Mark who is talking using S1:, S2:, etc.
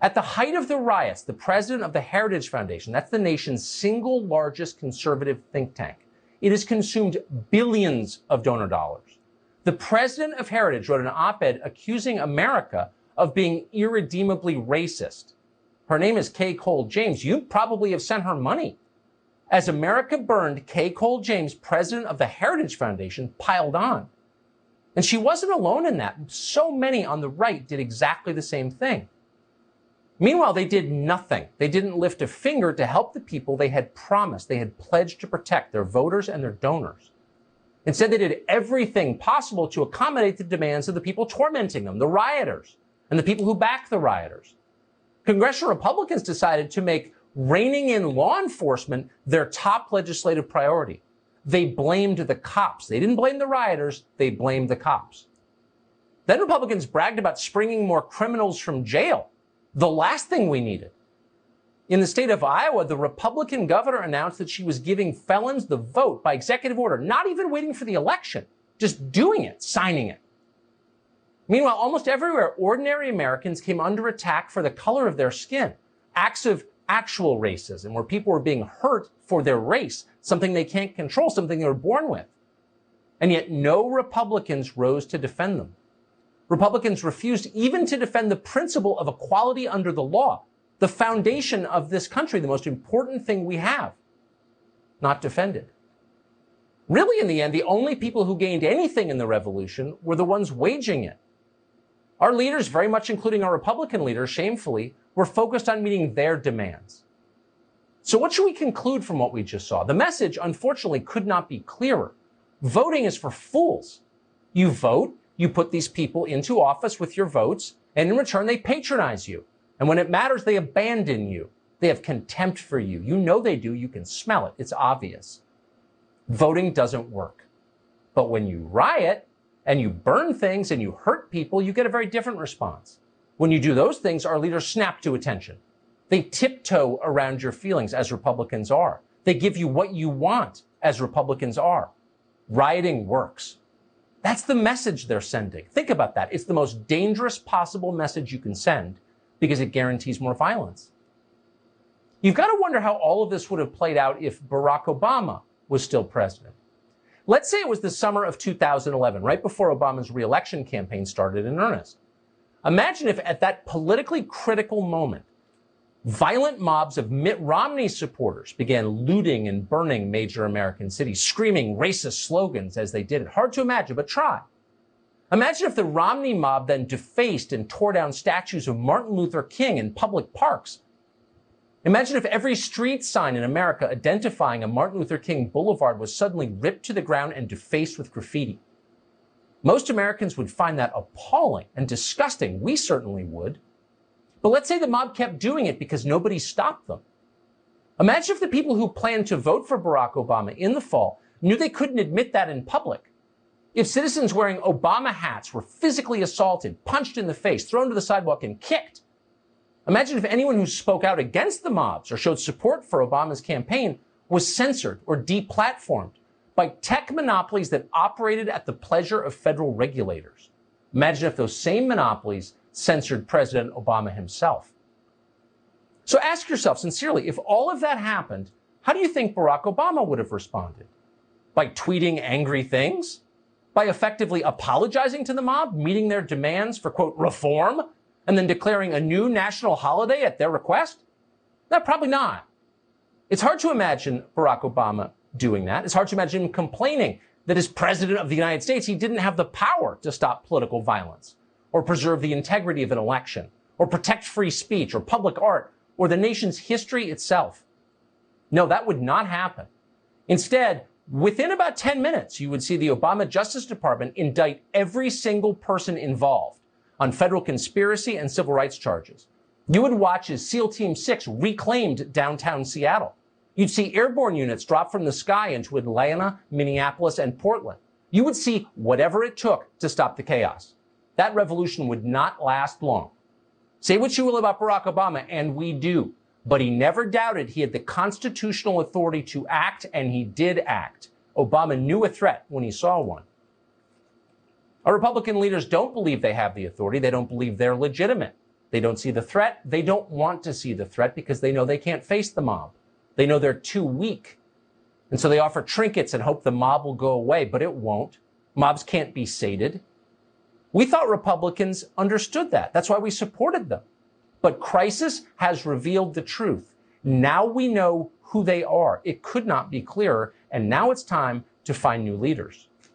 S1: At the height of the riots, the president of the Heritage Foundation, that's the nation's single largest conservative think tank, it has consumed billions of donor dollars. The president of Heritage wrote an op-ed accusing America of being irredeemably racist. Her name is Kay Cole James. You probably have sent her money. As America burned, Kay Cole James, president of the Heritage Foundation, piled on. And she wasn't alone in that. So many on the right did exactly the same thing. Meanwhile, they did nothing. They didn't lift a finger to help the people they had promised, they had pledged to protect, their voters and their donors. Instead, they did everything possible to accommodate the demands of the people tormenting them, the rioters, and the people who backed the rioters. Congressional Republicans decided to make reining in law enforcement their top legislative priority. They blamed the cops. They didn't blame the rioters. They blamed the cops. Then Republicans bragged about springing more criminals from jail. The last thing we needed. In the state of Iowa, the Republican governor announced that she was giving felons the vote by executive order, not even waiting for the election, just doing it, signing it. Meanwhile, almost everywhere, ordinary Americans came under attack for the color of their skin. Acts of actual racism, where people were being hurt for their race, something they can't control, something they were born with. And yet no Republicans rose to defend them. Republicans refused even to defend the principle of equality under the law, the foundation of this country, the most important thing we have, not defended. Really, in the end, the only people who gained anything in the revolution were the ones waging it. Our leaders, very much including our Republican leaders, shamefully, were focused on meeting their demands. So what should we conclude from what we just saw? The message, unfortunately, could not be clearer. Voting is for fools. You vote, you put these people into office with your votes, and in return, they patronize you. And when it matters, they abandon you. They have contempt for you. You know they do. You can smell it. It's obvious. Voting doesn't work. But when you riot and you burn things and you hurt people, you get a very different response. When you do those things, our leaders snap to attention. They tiptoe around your feelings, as Republicans are. They give you what you want, as Republicans are. Rioting works. That's the message they're sending. Think about that. It's the most dangerous possible message you can send because it guarantees more violence. You've got to wonder how all of this would have played out if Barack Obama was still president. Let's say it was the summer of 2011, right before Obama's re-election campaign started in earnest. Imagine if at that politically critical moment, violent mobs of Mitt Romney supporters began looting and burning major American cities, screaming racist slogans as they did it. Hard to imagine, but try. Imagine if the Romney mob then defaced and tore down statues of Martin Luther King in public parks. Imagine if every street sign in America identifying a Martin Luther King boulevard was suddenly ripped to the ground and defaced with graffiti. Most Americans would find that appalling and disgusting. We certainly would. But let's say the mob kept doing it because nobody stopped them. Imagine if the people who planned to vote for Barack Obama in the fall knew they couldn't admit that in public. If citizens wearing Obama hats were physically assaulted, punched in the face, thrown to the sidewalk, and kicked. Imagine if anyone who spoke out against the mobs or showed support for Obama's campaign was censored or deplatformed by tech monopolies that operated at the pleasure of federal regulators. Imagine if those same monopolies censored President Obama himself. So ask yourself sincerely, if all of that happened, how do you think Barack Obama would have responded? By tweeting angry things? By effectively apologizing to the mob, meeting their demands for, quote, reform, and then declaring a new national holiday at their request? No, probably not. It's hard to imagine Barack Obama doing that. It's hard to imagine him complaining that as president of the United States, he didn't have the power to stop political violence, or preserve the integrity of an election, or protect free speech, or public art, or the nation's history itself. No, that would not happen. Instead, within about 10 minutes, you would see the Obama Justice Department indict every single person involved on federal conspiracy and civil rights charges. You would watch as SEAL Team 6 reclaimed downtown Seattle. You'd see airborne units drop from the sky into Atlanta, Minneapolis, and Portland. You would see whatever it took to stop the chaos. That revolution would not last long. Say what you will about Barack Obama, and we do, but he never doubted he had the constitutional authority to act, and he did act. Obama knew a threat when he saw one. Our Republican leaders don't believe they have the authority. They don't believe they're legitimate. They don't see the threat. They don't want to see the threat because they know they can't face the mob. They know they're too weak. And so they offer trinkets and hope the mob will go away, but it won't. Mobs can't be sated. We thought Republicans understood that. That's why we supported them. But crisis has revealed the truth. Now we know who they are. It could not be clearer. And now it's time to find new leaders.